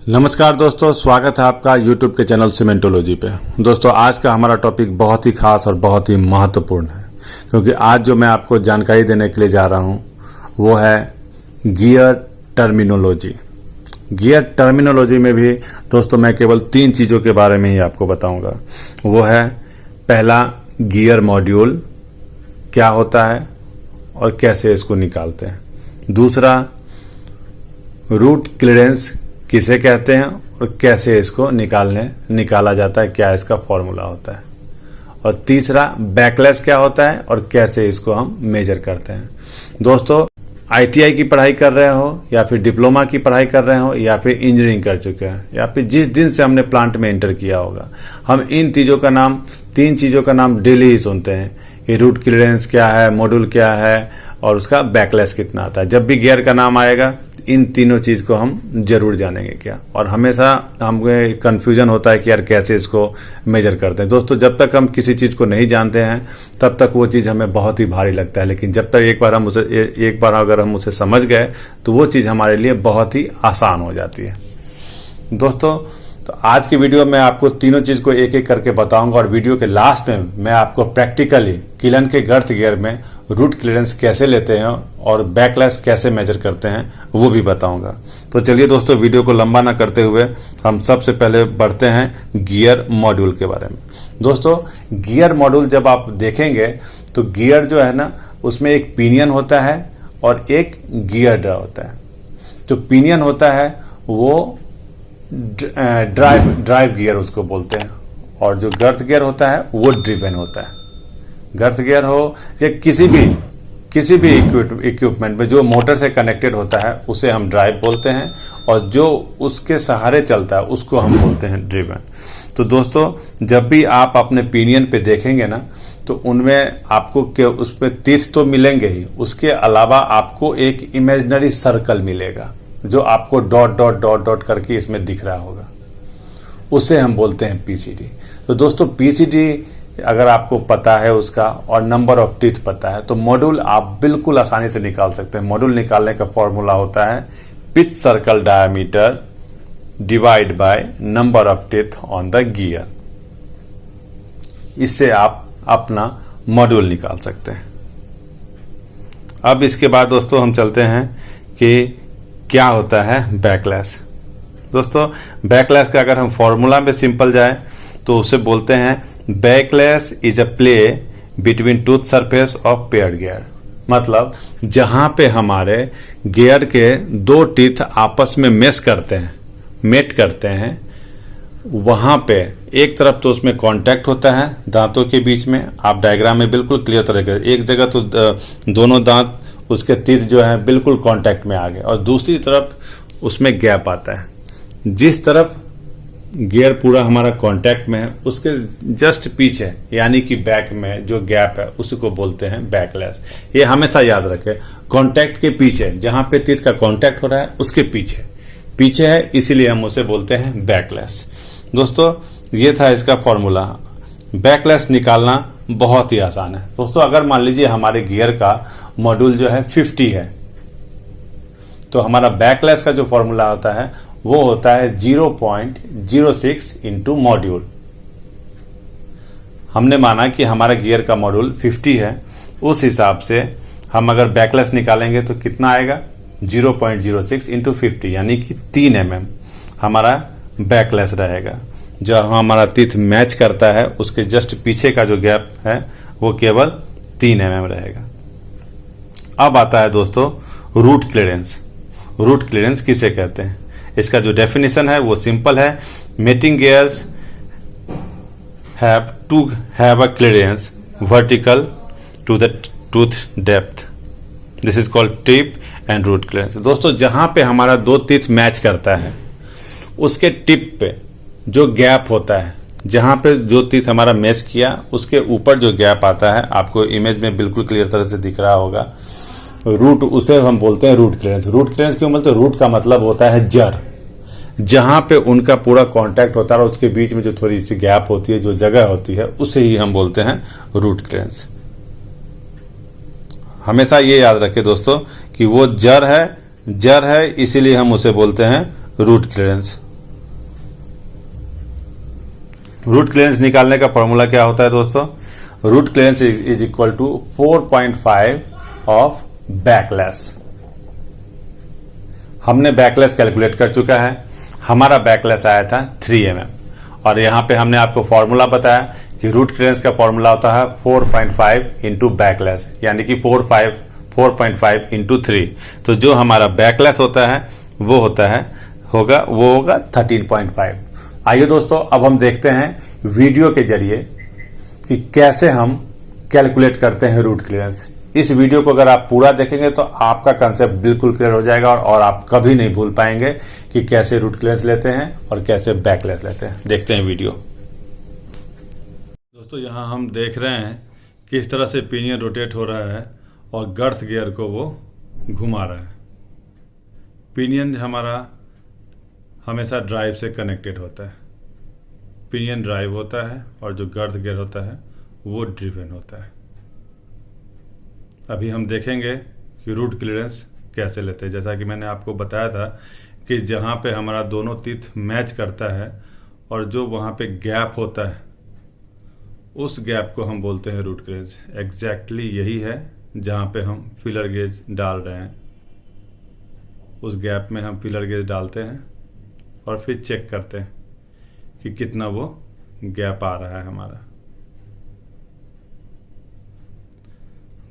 नमस्कार दोस्तों, स्वागत है आपका YouTube के चैनल सीमेंटोलॉजी पे। दोस्तों आज का हमारा टॉपिक बहुत ही खास और बहुत ही महत्वपूर्ण है, क्योंकि आज जो मैं आपको जानकारी देने के लिए जा रहा हूँ वो है गियर टर्मिनोलॉजी। गियर टर्मिनोलॉजी में भी दोस्तों मैं केवल 3 चीज़ों के बारे में ही आपको बताऊँगा। वो है पहला, गियर मॉड्यूल क्या होता है और कैसे इसको निकालते हैं। दूसरा, रूट क्लीयरेंस किसे कहते हैं और कैसे इसको निकाला जाता है, क्या इसका फॉर्मूला होता है। और तीसरा, बैकलैश क्या होता है और कैसे इसको हम मेजर करते हैं। दोस्तों ITI की पढ़ाई कर रहे हो या फिर डिप्लोमा की पढ़ाई कर रहे हो या फिर इंजीनियरिंग कर चुके हैं या फिर जिस दिन से हमने प्लांट में एंटर किया होगा, हम इन तीन चीज़ों का नाम डेली ही सुनते हैं कि रूट क्लीयरेंस क्या है, मॉड्यूल क्या है और उसका बैकलैश कितना आता है। जब भी गियर का नाम आएगा इन तीनों चीज़ को हम जरूर जानेंगे क्या। और हमेशा हमें कन्फ्यूजन होता है कि यार कैसे इसको मेजर करते हैं। दोस्तों जब तक हम किसी चीज़ को नहीं जानते हैं तब तक वो चीज़ हमें बहुत ही भारी लगता है, लेकिन जब तक एक बार अगर हम उसे समझ गए तो वो चीज़ हमारे लिए बहुत ही आसान हो जाती है। दोस्तों तो आज की वीडियो में आपको तीनों चीज़ को एक एक करके बताऊंगा और वीडियो के लास्ट में मैं आपको प्रैक्टिकली किलन के गर्थ गियर में रूट क्लीयरेंस कैसे लेते हैं और बैकलैश कैसे मेजर करते हैं वो भी बताऊंगा। तो चलिए दोस्तों, वीडियो को लंबा ना करते हुए हम सबसे पहले बढ़ते हैं गियर मॉड्यूल के बारे में। दोस्तों गियर मॉड्यूल जब आप देखेंगे तो गियर जो है ना, उसमें एक पिनियन होता है और एक गियर ड्रा होता है। जो पिनियन होता है वो ड्राइव गियर उसको बोलते हैं, और जो गर्थ गियर होता है वो ड्रिवन होता है। गर्थ गियर हो या किसी भी इक्विपमेंट में जो मोटर से कनेक्टेड होता है उसे हम ड्राइव बोलते हैं, और जो उसके सहारे चलता है उसको हम बोलते हैं ड्रिवन। तो दोस्तों जब भी आप अपने पिनियन पे देखेंगे ना, तो उनमें आपको उस पर तीर्थ तो मिलेंगे ही, उसके अलावा आपको एक इमेजिनरी सर्कल मिलेगा जो आपको डॉट डॉट डॉट डॉट करके इसमें दिख रहा होगा, उसे हम बोलते हैं PCD। तो दोस्तों PCD अगर आपको पता है उसका और नंबर ऑफ टीथ पता है तो मॉड्यूल आप बिल्कुल आसानी से निकाल सकते हैं। मॉड्यूल निकालने का फॉर्मूला होता है pitch circle diameter divide by number of teeth on the gear. इससे आप अपना मॉड्यूल निकाल सकते हैं। अब इसके बाद दोस्तों हम चलते हैं कि क्या होता है बैकलैश। दोस्तों बैकलैश का अगर हम फॉर्मूला में सिंपल जाए तो उसे बोलते हैं backlash is a play between tooth surface of paired gear. मतलब जहां पे हमारे गियर के 2 टीथ आपस में मेट करते हैं, वहां पे एक तरफ तो उसमें कांटेक्ट होता है दांतों के बीच में। आप डायग्राम में बिल्कुल क्लियर तरह से, एक जगह तो दोनों दांत उसके टीथ जो है बिल्कुल कांटेक्ट में आ गए और दूसरी तरफ उसमें गैप आता है। जिस तरफ गियर पूरा हमारा कांटेक्ट में है उसके जस्ट पीछे यानी कि बैक में जो गैप है उसी को बोलते हैं बैकलैश। ये हमेशा याद रखें, कांटेक्ट के पीछे, जहां पे टीथ का कांटेक्ट हो रहा है उसके पीछे है, इसीलिए हम उसे बोलते हैं बैकलैश। दोस्तों ये था इसका फॉर्मूला। बैकलैश निकालना बहुत ही आसान है। दोस्तों अगर मान लीजिए हमारे गियर का मॉड्यूल जो है 50 है, तो हमारा बैकलैश का जो फॉर्मूला होता है वो होता है 0.06 इंटू मॉड्यूल। हमने माना कि हमारा गियर का मॉड्यूल 50 है, उस हिसाब से हम अगर बैकलैश निकालेंगे तो कितना आएगा, 0.06 इंटू 50 यानी कि 3 mm हमारा बैकलैश रहेगा। जो हमारा टीथ मैच करता है उसके जस्ट पीछे का जो गैप है वो केवल 3 mm रहेगा। अब आता है दोस्तों रूट क्लीयरेंस। रूट क्लीयरेंस किसे कहते हैं, इसका जो डेफिनेशन है वो सिंपल है। Mating gears have to have a clearance vertical to the tooth depth, this is called tip and root clearance. दोस्तों जहां पे हमारा 2 टीथ मैच करता है उसके टिप पे जो गैप होता है, जहां पे जो टीथ हमारा मैच किया उसके ऊपर जो गैप आता है, आपको इमेज में बिल्कुल क्लियर तरह से दिख रहा होगा, रूट, उसे हम बोलते हैं रूट क्लीयरेंस। रूट क्लीयरेंस क्यों बोलते हैं, रूट का मतलब होता है जड़, जहां पे उनका पूरा कांटेक्ट होता है और उसके बीच में जो थोड़ी सी गैप होती है, जो जगह होती है, उसे ही हम बोलते हैं रूट क्लीयरेंस। हमेशा ये याद रखें दोस्तों कि वो जड़ है इसीलिए हम उसे बोलते हैं रूट क्लीयरेंस। रूट क्लियरेंस निकालने का फॉर्मूला क्या होता है दोस्तों? Root clearance is equal to 4.5 of backlash. हमने बैकलेस कैलकुलेट कर चुका है, हमारा बैकलेस आया था 3 mm और यहाँ पे हमने आपको फॉर्मूला बताया कि रूट क्लियरेंस का फॉर्मूला होता है 4.5 इंटू बैकलेस, यानी कि 4.5 इंटू 3। तो जो हमारा बैकलेस होता है वो होगा 13.5। आइए दोस्तों, अब हम देखते हैं वीडियो के जरिए कि कैसे हम कैलकुलेट करते हैं रूट क्लियरेंस। इस वीडियो को अगर आप पूरा देखेंगे तो आपका कंसेप्ट बिल्कुल क्लियर हो जाएगा और आप कभी नहीं भूल पाएंगे कि कैसे रूट क्लियरेंस लेते हैं और कैसे बैकलेस लेते हैं। देखते हैं वीडियो। दोस्तों, यहाँ हम देख रहे हैं किस तरह से पिनियन रोटेट हो रहा है और गर्थ गियर को वो घुमा रहा है। पिनियन हमारा हमेशा ड्राइव से कनेक्टेड होता है। पिनियन ड्राइव होता है और जो गर्थ गियर होता है वो ड्रिवन होता है। अभी हम देखेंगे कि रूट क्लियरेंस कैसे लेते हैं। जैसा कि मैंने आपको बताया था कि जहाँ पे हमारा दोनों टीथ मैच करता है और जो वहाँ पे गैप होता है उस गैप को हम बोलते हैं रूट क्लियरेंस। एग्जैक्टली यही है जहाँ पे हम फिलर गेज डाल रहे हैं, उस गैप में हम फिलर गेज डालते हैं और फिर चेक करते हैं कि कितना वो गैप आ रहा है हमारा।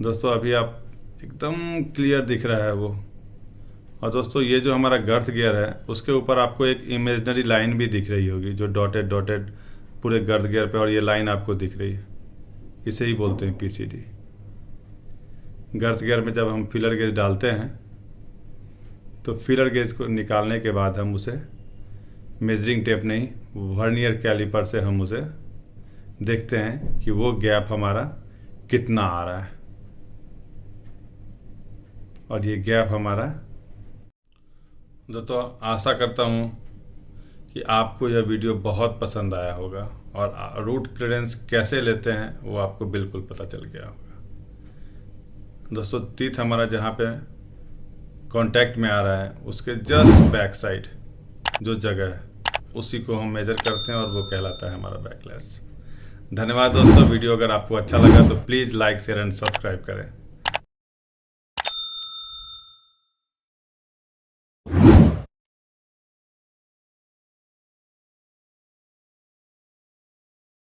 दोस्तों, अभी आप एकदम क्लियर दिख रहा है वो। और दोस्तों, ये जो हमारा गर्थ गियर है उसके ऊपर आपको एक इमेजिनरी लाइन भी दिख रही होगी, जो डॉटेड पूरे गर्थ गियर पे, और ये लाइन आपको दिख रही है, इसे ही बोलते हैं पीसीडी। गर्थ गियर में जब हम फिलर गेज डालते हैं तो फिलर गेज को निकालने के बाद हम उसे मेजरिंग टेप नहीं, वर्नियर कैलिपर से हम उसे देखते हैं कि वो गैप हमारा कितना आ रहा है। और ये गैप हमारा। दोस्तों, आशा करता हूँ कि आपको यह वीडियो बहुत पसंद आया होगा और रूट क्लियरेंस कैसे लेते हैं वो आपको बिल्कुल पता चल गया होगा। दोस्तों, टीथ हमारा जहाँ पे कांटेक्ट में आ रहा है उसके जस्ट बैक साइड जो जगह है उसी को हम मेजर करते हैं और वो कहलाता है हमारा बैकलेस। धन्यवाद दोस्तों। वीडियो अगर आपको अच्छा लगा तो please like, share and subscribe करें।